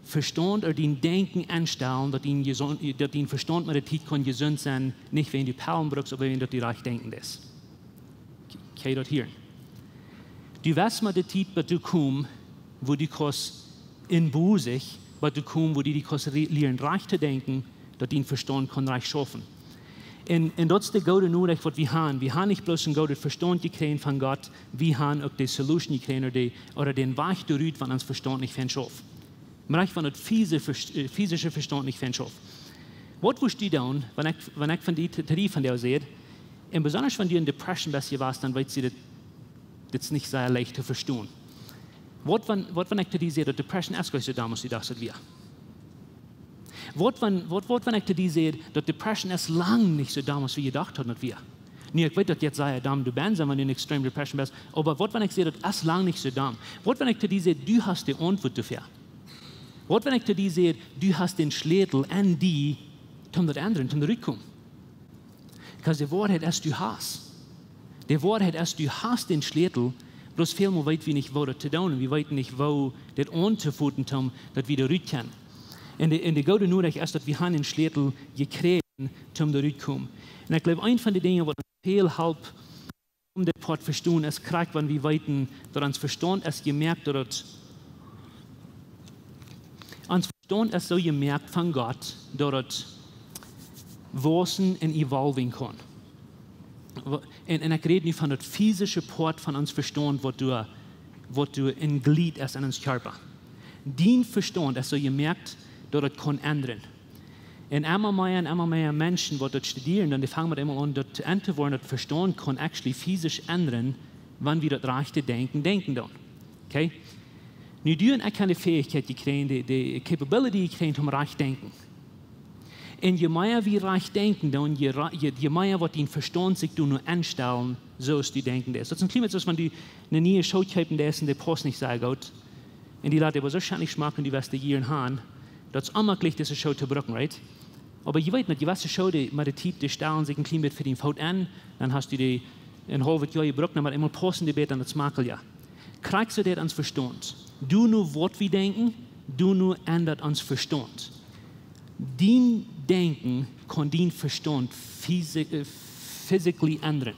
Verstand oder den Denken anstellen, dass den Verstand mit der Zeit kann gesund sein, nicht wenn du Perlen brauchst, aber wenn du reich denken lässt. Okay, dort hier. Du weißt mit der Zeit, dass du kommst, wo du kannst in Busig, dass du kommst, wo du kannst lernen, reich zu denken, dass dein Verstand kann reich schaffen. Und das ist der gute Nachricht, was wir haben. Wir haben nicht bloß einen guten Verstand gekriegt von Gott, wir haben auch die Solution gekriegt oder den Weg gerührt, wenn uns Verstand nicht schafft. Man von das physische Verstand nicht schafft. Was willst du tun, wenn ich von der Theorie von dir sehe, und besonders wenn du in Depression bist, dann weißt du, das ist nicht sehr leicht zu verstehen. Was wenn ich dir sehe, dass Depression erst so damals, wie das wir? Was wenn ich dir sehe, dass Depression erst lang nicht so damals, wie gedacht hat, nicht wir? Nee, ich weiß, dass jetzt sei du bist, wenn du in extreme Depression bist, aber was wenn ich sehe, dass erst lang nicht so dumm? Was wenn ich dir sehe, du hast die Antwort dafür? Was wenn ich dir sehe, du hast den Schlüssel an die, zum das andere, zum Rückkommen? Weil die Wahrheit ist, du hast. Die Wahrheit ist, du hast den Schlüssel, bloß viel mehr weit wie nicht, wo das zu tun, wir weit nicht, wo das anzufutten haben, dass wir da rückkommen. Und die gute Nachricht ist, dass wir haben den Schlüssel gekriegt, zum da rückkommen. Und ich glaube, ein von den Dingen, was viel hilft, um den Part zu verstehen, ist, kriegt, wenn wir weiten, dass uns Verstand ist gemerkt, dass uns Verstand ist so gemerkt von Gott, dass wachsen und evolving kann. Und ich rede nicht von der physischen Part von uns Verstand, was du in Glied ist in uns Körper. Den Verstand ist so gemerkt, dass das kann ändern. Und immer mehr Menschen, die das studieren, dann fangen wir immer an, das zu entwickeln, das Verstand kann actually physisch ändern, wenn wir das rechte Denken dann. Okay? Nun, du und ich haben die Fähigkeit gekriegt, die Capability gekriegt, um reich denken. Und je mehr wir reich denken, dann je mehr wird den Verstand sich nur anstellen, so ist die Denken. Das ist ein Klima, dass man die eine neue Show haben, der ist in der Post nicht sehr gut. Und die Leute, die so wahrscheinlich schmecken, die was die Jahren haben, das ist unmöglich, diese Show zu brücken, right? Aber je weißt nicht, die was die Show, die mit der Typ, die stellen sich ein Klima für den Haut an, dann hast du die ein halbes Jahr gebrückt, dann wird immer posten die Bett an das Makel, ja. Kriegst du das ans Verstand? Du nur Wort wie denken, du nur ändert ans Verstand. Dein Denken kann den Verstand physically ändern.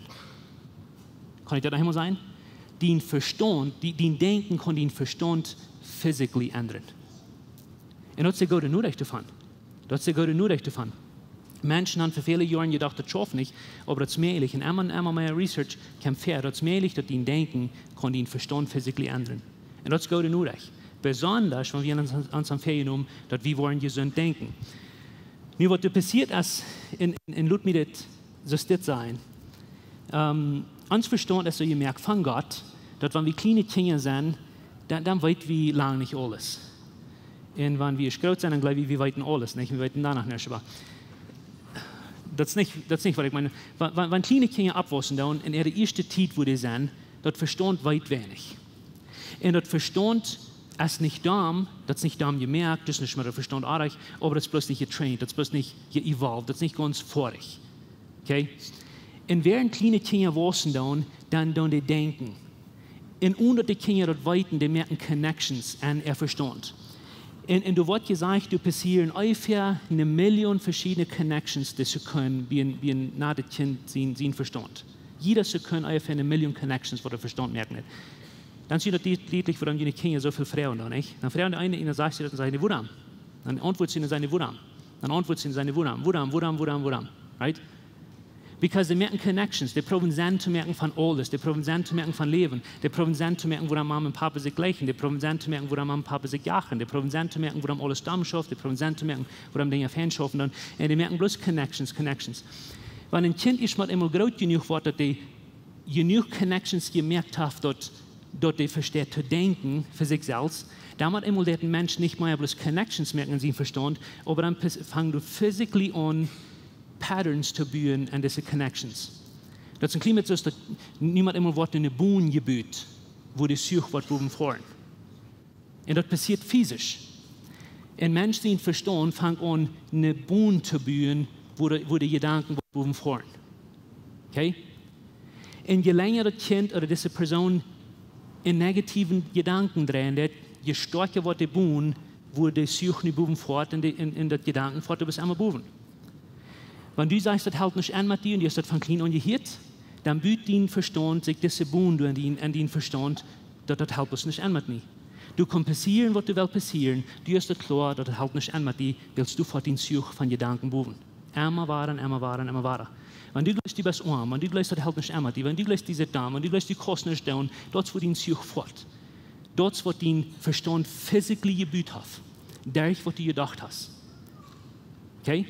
Kann ich das einmal sagen? Den Verstand, dein Denken kann den Verstand physically ändern. Und das ist die gute Nachricht davon. Das ist die gute Nachricht davon. Menschen haben für viele Jahre gedacht, das schafft nicht, aber das ist möglich. Und immer mehr Research kommt fair, das ist möglich, dass dein Denken kann den Verstand physically ändern. Und das ist die gute Nachricht. Besonders, wenn wir uns am Ferien um, dass wir wollen gesund denken. Nun, was passiert ist, in Ludmit, so ist das sein. Uns Verstand ist so gemerkt von Gott, dass wenn wir kleine Kinder sind, dann weit wie lang nicht alles. Und wenn wir groß sind, dann glaube ich, wir weiten alles, nicht? Wir weiten danach nicht. Aber das ist nicht, was ich meine. Wenn kleine Kinder abwachsen, dann in ihrer ersten Zeit, wo die sind, dort verstand weit wenig. Und dort verstand es nicht das ist nicht gemerkt, das ist nicht mehr der Verstand auch, aber das ist bloß nicht getraint, das ist bloß nicht evolved, das ist nicht ganz vorig. Okay? Und während kleine Kinder wachsen, dann die denken. Und unter die Kinder dort weiten, die merken Connections an ihr Verstand. Und du wird gesagt, du passieren ungefähr 1 Million verschiedene Connections, die sie können, wie ein nahes Kind sein Verstand. Jeder können ungefähr 1 Million Connections, wo der Verstand merken nicht. Dann sieht das deutlich, warum die Kinder so viel Frauen da, nicht? Dann fragen die eine, ihnen sagt sie das in seine Wudam. Dann antwortet sie in seine Wudam. Dann antwortet sie in seine Wudam. Wudam. Right? Because they merken connections. Die proben Sinn zu merken von alles. Die proben Sinn zu merken von Leben. Die proben Sinn zu merken, wo Mama und Papa sich gleichen. Die proben Sinn zu merken, wo Mama und Papa sich jagen. Die proben Sinn zu merken, wo alles Stamm schafft. Die proben Sinn zu merken, wo Dinge Fan schaffen. Und die merken bloß Connections. Wenn ein Kind ist mal immer groß genug wird, dass die genug Connections gemerkt hat, dort die versteht zu denken für sich selbst, dann hat immer der Mensch nicht mehr bloß Connections merken in seinem Verstand, aber dann fängt du physically an, Patterns zu bauen an diese Connections. Das ist ein Klima, dass niemand immer wird in eine Bohnen gebüht, wo die Suche wird oben fahren. Und das passiert physisch. Ein Mensch, den Verstand, fängt an, eine Bohnen zu bauen, wo die Gedanken oben fahren. Okay? Und je länger das Kind oder diese Person in negativen Gedanken drehen, je stärker wird die Bohnen, wo die Suche nicht oben fährt, in das Gedanken fährt, du bist einmal oben. Wenn du sagst, das hält nicht an mit dir und du hast das von klein an gehört, dann büht dein Verstand sich diese Bohnen an den Verstand, dass das hält nicht an mit dir. Du kannst passieren, was du willst passieren, du hast das klar, dass das hält nicht an mit dir, willst du vor den Suche von Gedanken boven. Immer waren. Wenn du gleich die bist arm, wenn du gleich das hält nicht an mit dir, wenn du gleich diese Dame, wenn du gleich die Kosten nicht down, dort wird dein Suche fort. Dort wird dein Verstand physically gebüht hat, durch was du gedacht hast. Okay?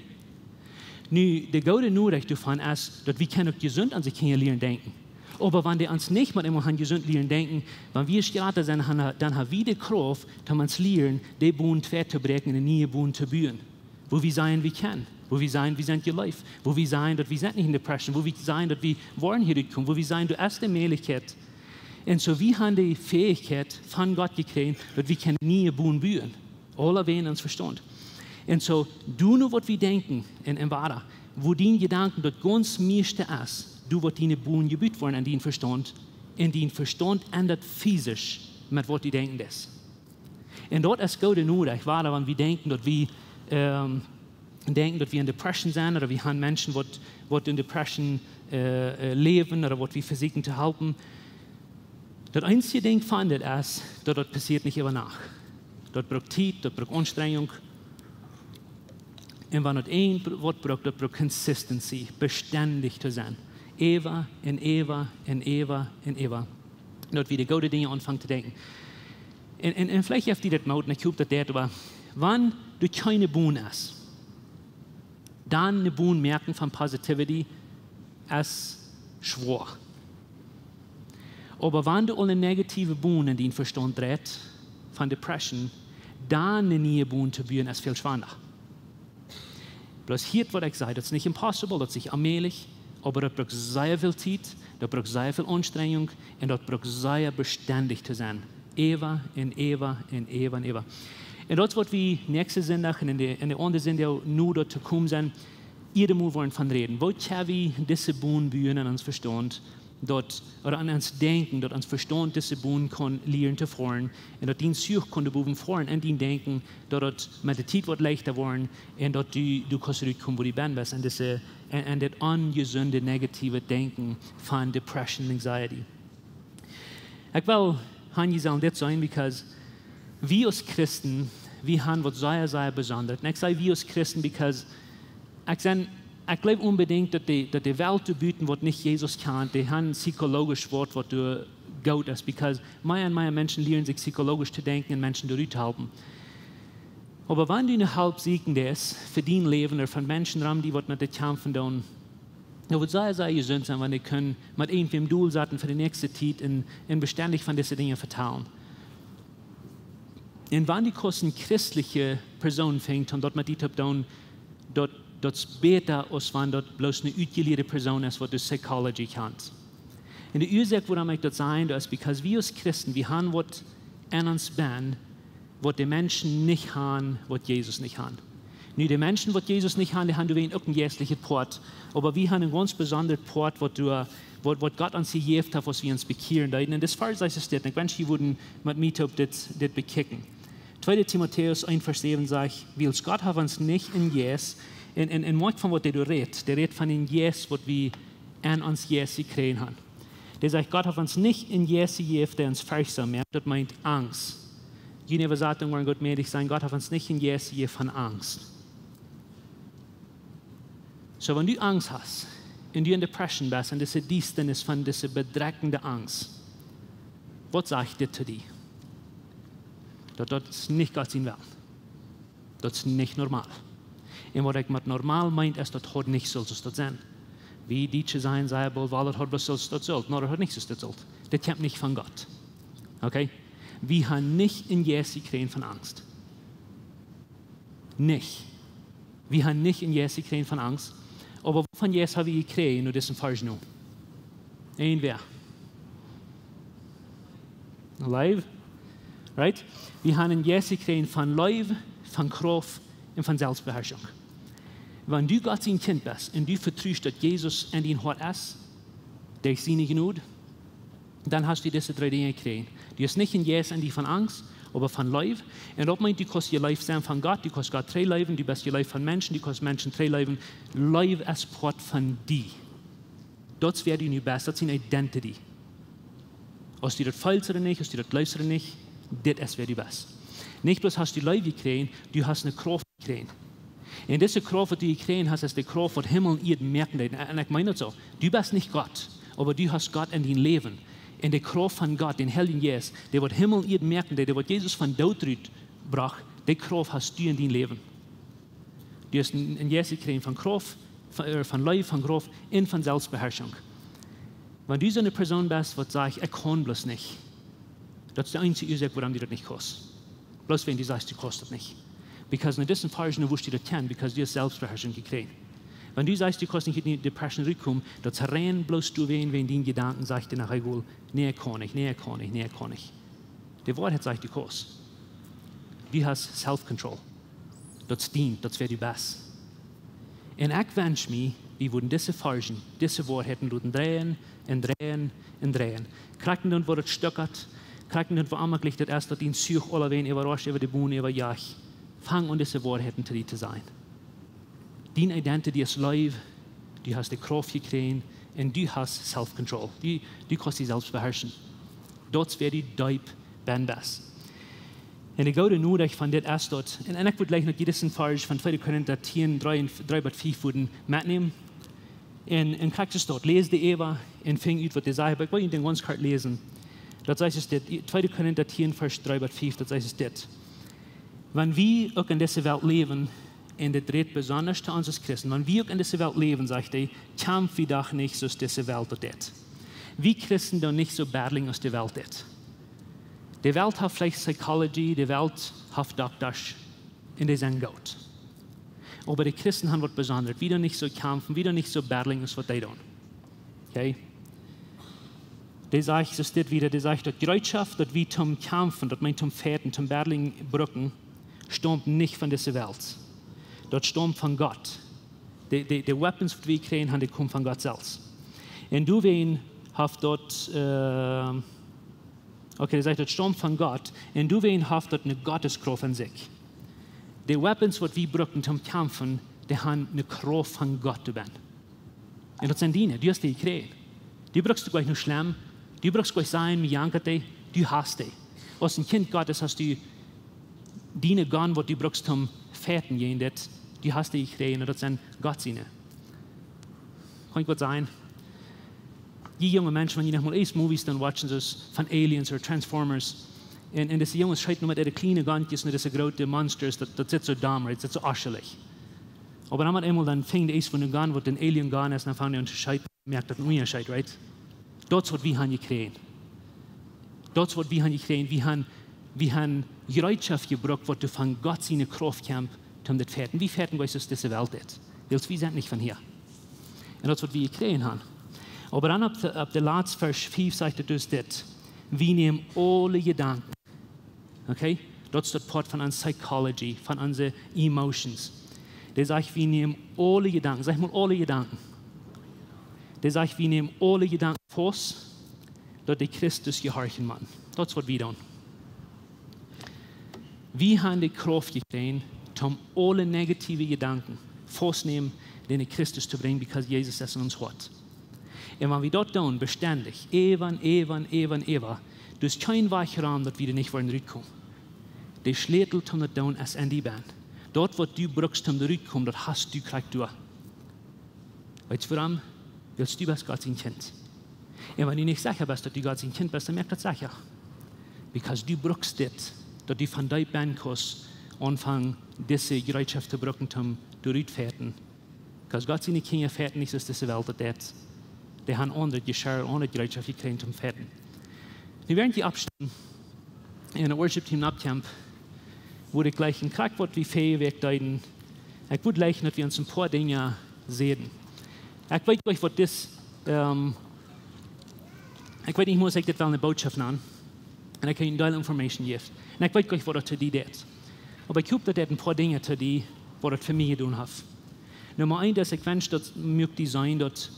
Nu, der gute Nachricht davon ist, dass wir können gesund an sich lernen denken. Aber wenn die uns nicht mal immer an gesund lernen denken, wenn wir gerade sind, dann haben wir die Kraft, dass wir uns lernen, die Bohnen zu brechen und eine neue Bohnen zu bauen. Wo wir sein, wir können. Wo wir sein, wir sind geliefert. Wo wir sein, dass wir sind nicht in Depression. Wo wir sein, dass wir wollen hier kommen. Wo wir sein, du hast die Möglichkeit. Und so wir haben die Fähigkeit von Gott gekriegt, dass wir eine neue Bohnen bauen. Alle werden uns verstehen. Und so, du nur, was wir denken, in Wahrheit, wo dein Gedanken dort ganz meiste ist, du wird deine Bohnen gebüht worden an den Verstand, und den Verstand ändert physisch mit was die denken das. Und dort ist gute Nachricht, wenn wir denken, dass wir in Depression sind, oder wir haben Menschen, die in Depression leben, oder was wir versuchen zu helfen. Das einzige Ding von das ist, dass das passiert nicht über Nacht. Dort braucht Zeit, dort braucht Anstrengung. Und wenn das ein Wort braucht, das braucht Consistency, beständig zu sein. Eva. Dort wieder gute Dinge anfangen zu denken. Und vielleicht habt ihr das mal, und ich hoffe, dass aber wenn du keine Bohnen hast, dann eine Bohnen merken von Positivity ist schwer. Aber wenn du eine negative Bohnen in den Verstand dreht, von Depression, dann eine neue Bohnen zu bauen, ist viel schwerer. Bloß hier, was ich sage, das ist nicht impossible, das ist nicht allmählich, aber das braucht sehr viel Zeit, das braucht sehr viel Anstrengung und das braucht sehr beständig zu sein. Eva. Und das wird wie nächste Sonntag und in der anderen Sonntag nur dazu kommen sein, jeder Mal wollen von reden. Wo haben wir diese Bohnen bauen an uns Verstand, dort, oder an uns Denken, dort uns Verstand diese Bohnen kann lernen zu fahren, und dort den Such kann du fahren an den Denken, dort mit der Zeit wird leichter werden, und dort du kannst zurückkommen, wo du bist, an das ungesunde, negative Denken von Depression, Anxiety. Ich will Hanji sagen, das sein, because wir als Christen, wir haben was sehr Besonderes. Und ich sage wir als Christen, because ich glaube unbedingt, dass die Welt zu bieten, was nicht Jesus kann, die haben psychologisch Wort, was du gut ist, because mehr und mehr Menschen lernen sich psychologisch zu denken und Menschen durchzuhalten. Aber wenn du eine Halbsiegen ist für dein Leben oder von Menschen, die mit dir kämpfen, dann wird sehr gesund sein, wenn die können mit irgendwem Dual setzen für die nächste Zeit und beständig von diesen Dingen vertrauen. Und wenn die kosten christliche Person fängt und dort mit die dann dort besser als wenn dort bloß eine utgelehrte Person ist, was du Psychology kannst. Und die Ursache, warum ich das sagen, ist, because wir als Christen, wir haben was an uns bin, was die Menschen nicht haben, was Jesus nicht hat. Nu, die Menschen, was Jesus nicht haben, die haben auch ein jährliches Port, aber wir haben ein ganz besonderes Port, was Gott uns gegeben hat, was wir uns bekehren. Und das Vers ist das, ich wünsche, ihr würden mit mir das bekicken. 2. Timotheus 1, Vers 7 sagt, weil Gott hat uns nicht in Jes, in manch von was der redet von den Jes, was wir an uns Jes gekriegt haben. Der sagt, Gott hat uns nicht in Jes gegeben, der uns furchtsam macht, das meint Angst. Jene Übersetzung wollen Gott gnädig sein, Gott hat uns nicht in Jes gegeben von Angst. So, wenn du Angst hast, und du in Depression bist, und diese Distanz von dieser bedrückenden Angst, was sagt dir zu dir? Das ist nicht Gott sein Welt. Das ist nicht normal. Und was ich mit normal meint, ist, das hat nicht so zu sein. Wie die zu sein, sei wohl, weil das hat was so zu sein. Nein, das hat nichts zu sein. Das kommt nicht von Gott. Okay? Wir haben nicht in Jesu gekriegt von Angst. Nicht. Wir haben nicht in Jesu gekriegt von Angst. Aber von Jesus haben wir gekriegt, nur das ist ein falsch nur. Ein wer? Live? Right? Wir haben in Jesu gekriegt von Live, von Kraft und von Selbstbeherrschung. Wenn du Gott sein Kind bist und du vertraust, dass Jesus in dein Hort ist, der ist nicht genug, dann hast du diese 3 Dinge gekriegt. Du hast nicht in Jesus in die von Angst, aber von Leib. Und das meint, du kannst ihr Leib sein von Gott, du kannst Gott 3 leben, du bist ihr Leib von Menschen, du kannst Menschen 3 leben. Leib ist Part von dir. Das wäre deine Best, das ist deine Identity. Ob du das fehlst oder nicht, ob du das lebst oder nicht, das ist wer du bist. Nicht bloß hast du Leib gekriegt, du hast eine Kraft gekriegt. Und diese Kraft, die du gekriegt hast, ist die Kraft, die Himmel und Erde merken. Und ich meine das so, du bist nicht Gott, aber du hast Gott in dein Leben. Und die Kraft von Gott, den Heiligen Jesus, der wird Himmel und Erde merken, der wird Jesus von Tod brach, die Kraft hast du in dein Leben. Du hast in Jesus gekriegt von Kraft, von Leib, von Kraft und von Selbstbeherrschung. Wenn du so eine Person bist, die sagt, ich kann bloß nicht, das ist die einzige Ursache, warum du das nicht kannst. Bloß wenn du sagst, du kannst das nicht. Because in diesem Fall nur wusste du das kann, because du hast Selbstbeherrschung gekriegt. Wenn du sagst, du kannst nicht in die Depression zurückkommen, dann renn bloß du wen deine Gedanken sagt dir nachher, nee, kann ich. Der Wort hat sagt, du kannst. Du hast Self-Control. Das dient, das wäre die Beste. Und ich wünsche mir, wir würden diese Fargen, diese Worte hätten, drehen. Kraken dann, wo das stöckert, kraken dann, wo einmal gelichtet erst, dass die in Such alle wen überrascht, über die Bühne, über Jach. Fang an, diese Worte hätten zu dir zu sein. Deine Identity ist Leib, du hast die Kraft gekriegt und du hast Self-Control. Du kannst dich selbst beherrschen. Das wäre die Deib ben best. Und ich glaube nur, dass ich von das erst dort, und ich würde gleich noch diesen Vers von 2. Korinther 10, 3-5 mitnehmen. Und kriegst es dort, lese die Eva und fing ut, was die sagt, aber ich will Ihnen den ganz kurz lesen. Das heißt es das, 2. Korinther 10, Vers 3-5, das heißt es das. Wenn wir auch in dieser Welt leben, und das dreht besonders zu uns als Christen, wenn wir auch in dieser Welt leben, sagt er, kämpfen wir doch nicht so aus dieser Welt und das. Wir Christen doch nicht so battling aus der Welt das. Die Welt hat vielleicht Psychology, die Welt hat Doktors, und die sind gut. Aber die Christen haben was Besonderes. Wir doch nicht so kämpfen, wir doch nicht so battling aus was die tun. Okay? Die sagt, das steht wieder, die sagt, dass die Bereitschaft, dass wir zum Kämpfen, dass wir zum Fährten, zum Battling brücken, stammt nicht von dieser Welt. Das stammt von Gott. Die Weapons, die wir kriegen, die kommen von Gott selbst. Und du, wen hast dort, okay, das heißt, das stammt von Gott. Und du, wen hast dort eine Gotteskraft in sich. Die Weapons, die wir brauchen zum Kämpfen, die haben eine Kraft von Gott drin. Und das sind deine, du hast die gekriegt. Du brauchst gleich nur schlimm, du brauchst gleich sein, wie jankert du hast die. Als ein Kind Gottes hast du deine Gun, die du brauchst zum Fährten gehen, die hast du gekriegt und das sind Gott seine. Kann ich gut sein? Die jungen Menschen, wenn die nochmal Movies dann watchen, so von Aliens oder Transformers, und diese Jungs schreien nur mit ihren kleinen Gantjes und diese großen Monsters, das ist so dumm, right? Das ist so aschelig. Aber dann einmal dann fing der von der Gun, wo den Alien Gun ist, dann fangen die an zu scheitern, merkt das nicht scheitert, right? Das, was wir haben gekriegt. Das, was wir haben gekriegt, wir haben wir haben Bereitschaft gebraucht, was du von Gott seine Kraft kämpft, um das Ferten. Wie fertig weißt du, dass diese Welt ist? Weil wir sind nicht von hier. Und das ist, was wir gekriegt haben. Aber dann ab der letzten Vers 5 sagt es das. Wir nehmen alle Gedanken. Okay? Das ist das Part von unserer Psychology, von unseren Emotions. Der sagt, wir nehmen alle Gedanken. Sag mal, alle Gedanken. Der sagt, wir nehmen alle Gedanken fast, dass die Christus gehorchen machen. Das ist, was wir tun. Wir haben die Kraft gekriegt, um alle negativen Gedanken festzunehmen, den Christus zu bringen, weil Jesus es in uns hat. Und wenn wir das tun, beständig, du hast keinen Weg heran, dass wir nicht zurückkommen. Der Schlüssel, um das zu tun, ist in die Band. Dort, was du brauchst, um zurückzukommen, das hast du gekriegt. Weißt du warum? Weil du bist Gott sein Kind. Und wenn du nicht sicher bist, dass du Gott sein Kind bist, dann merkst du das sicher. Weil du brauchst das, dass du von deinem Band kannst, anfangen, diese Bereitschaft zu brauchen, um durchzufahren. Weil Gott seine Kinder fährt nicht aus dieser Welt, das. Die haben andere Geschirr, andere Bereitschaft gekriegt, um zu fahren. Während die Abstimmung in der Worship-Team Abcamp wurde ich gleich ein Kraftwort wie Fähigkeit deuten. Ich würde gleich, dass wir uns ein paar Dinge sehen. Ich weiß nicht, was das, ich weiß nicht, muss ich das eine Botschaft nennen. Und ich kann Ihnen eine Information geben. Und ich weiß nicht, was das zu dir ist. Aber ich glaube, dass das ein paar Dinge zu dir, was das für mich getan hat. Nummer eins, dass ich wünsche, dass möglich sein, dass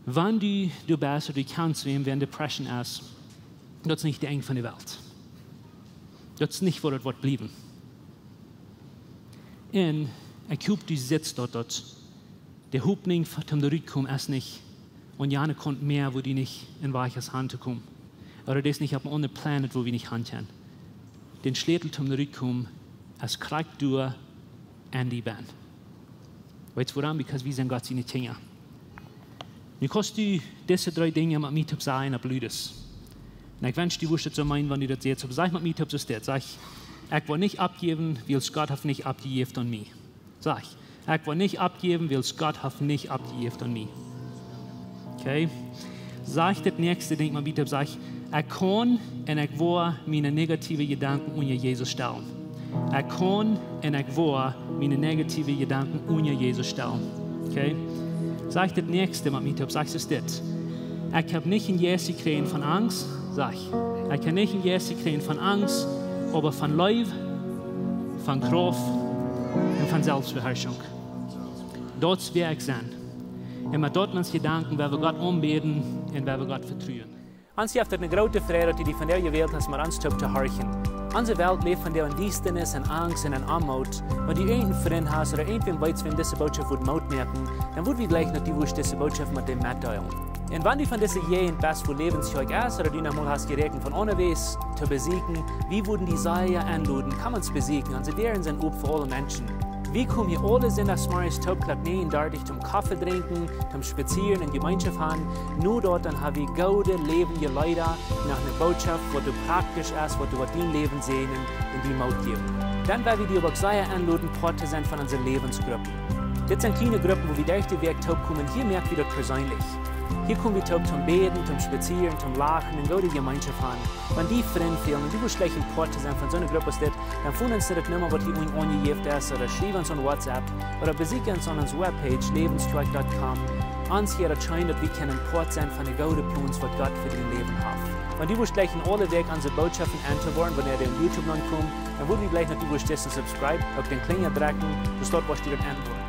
wenn du bist oder du kannst, wenn Depression ist, das ist nicht der Ende von der Welt. Das ist nicht, wo das wird bleiben. Und ich glaube, du sitzt dort. Der Hoffnung zum Zurückkommen ist nicht, und Jana kommt mehr, wo die nicht in weiches Hand kommen. Oder das nicht auf einem anderen Planet, wo wir nicht handeln. Den Schlüssel zum Zurückkommen ist kriegt du an die Band. Weißt du warum? Weil wir sind Gott seine Kinder. Nu kannst du diese 3 Dinge mit mir sagen, ob Lüdes. Und ich wünsche, du wusstest so meinen, wenn du das jetzt sag mit mir, so steht. Sag, ich will nicht abgeben, weil Gott hat nicht abgegeben an mich. Sag, ich will nicht abgeben, weil Gott hat nicht abgegeben an mich. Okay? Sag das nächste Ding mit mir, sag, ich kann und ich will meine negativen Gedanken unter Jesus stellen. Ich kann und ich will meine negativen Gedanken unter Jesus stellen. Okay? Sag das nächste mit mir, sag es das. Ich habe nicht in Jesus gekriegt von Angst, sag ich. Ich habe nicht in Jesus gekriegt von Angst, aber von Leib, von Kraft und von Selbstbeherrschung. Dort will ich sein. Und mit dort uns Gedanken, werden wir Gott anbeten und werden wir Gott vertrauen. Uns hat eine große Freude, die von der gewählt hast, mit uns zu horchen. Unsere Welt lebt von der Dienstes und Angst und Armut. Wenn du irgendeinen Freund hast oder irgendwen weißt, wenn diese Botschaft Mut merken, dann würden wir gleich noch diese Botschaft mit dem mitteilen. Und wenn du von dieser Jähen bist, wo lebenszeug ist, oder du noch mal hast gerechnet, von unterwegs zu besiegen, wie würden die Seier anluden, kann man es besiegen? Und sie wären sind für alle Menschen. Wie kommen hier alle sind das Morgens Topklapp nähen, dadurch zum Kaffee trinken, zum Spazieren in Gemeinschaft haben. Nur dort dann habe ich gute Leben hier leider nach einer Botschaft, wo du praktisch ist, wo du dein Leben sehen und die Mut geben. Dann werden wir die über Seier anluden, Porte sind von unseren Lebensgruppen. Das sind kleine Gruppen, wo wir durch den Weg kommen. Hier merkt wir das persönlich. Hier kommen wir zum Beten, zum Spazieren, zum Lachen und gute Gemeinschaft haben. Wenn die Freunde fehlen und du willst gleich ein Porte sein von so einer Gruppe, dann finden uns das Nummer, was hier angegeben ist, oder schreiben uns an WhatsApp, oder besuchen uns an unserer Webpage, lebenstrike.com. Uns hier erscheint, dass wir können Port sein von den guten Plänen, was Gott für dein Leben hat. Wenn du willst gleich in alle Weg unsere Botschaften anzuhören, wenn ihr auf YouTube ankommt, dann würden wir gleich noch, du willst subscribe, auf den Klinger drücken, bis dort, was du dann antworten.